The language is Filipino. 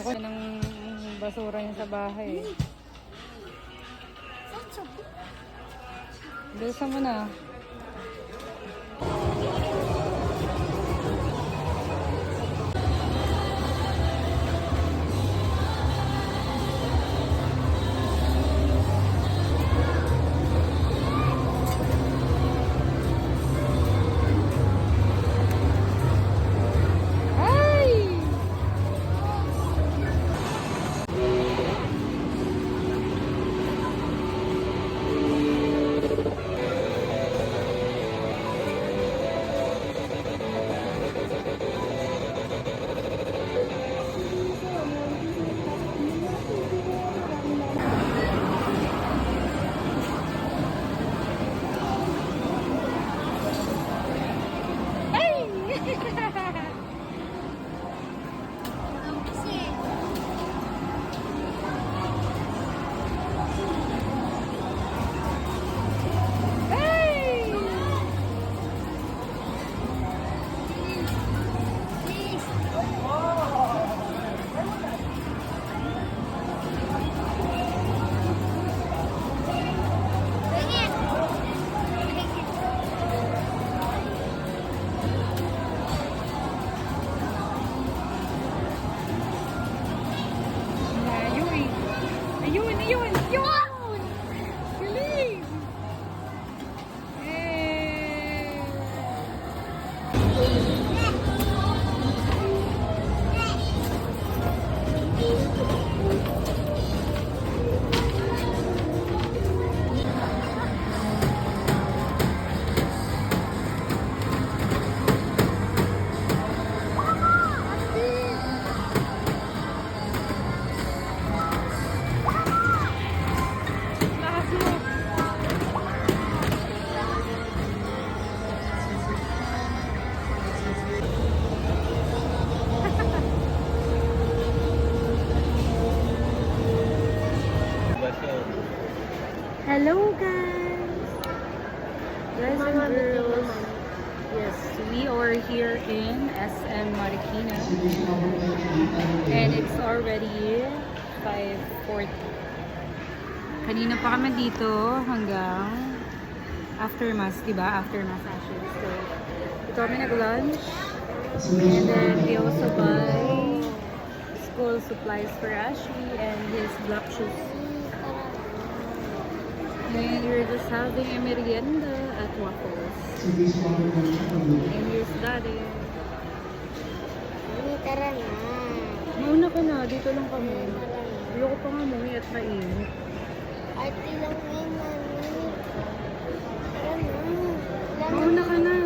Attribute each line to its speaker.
Speaker 1: Ako ng basura niya sa bahay. Bilisan mo na. Hello guys! Guys and girls, yes, we are here in SM Marikina and it's already 5:40. Kanina pa kami dito hanggang after mass, diba? After mass actually. So, ito kami nag-lunch and then we also buy school supplies for Ashley and his black shoes. And we're just having a merienda at Waffles. And here's Daddy.
Speaker 2: Tara na.
Speaker 1: Mauna ka na, dito lang kami. Ayoko pa nga mami at mainit.
Speaker 2: Ate lang ngayon, mami. Tara na.
Speaker 1: Mauna ka na.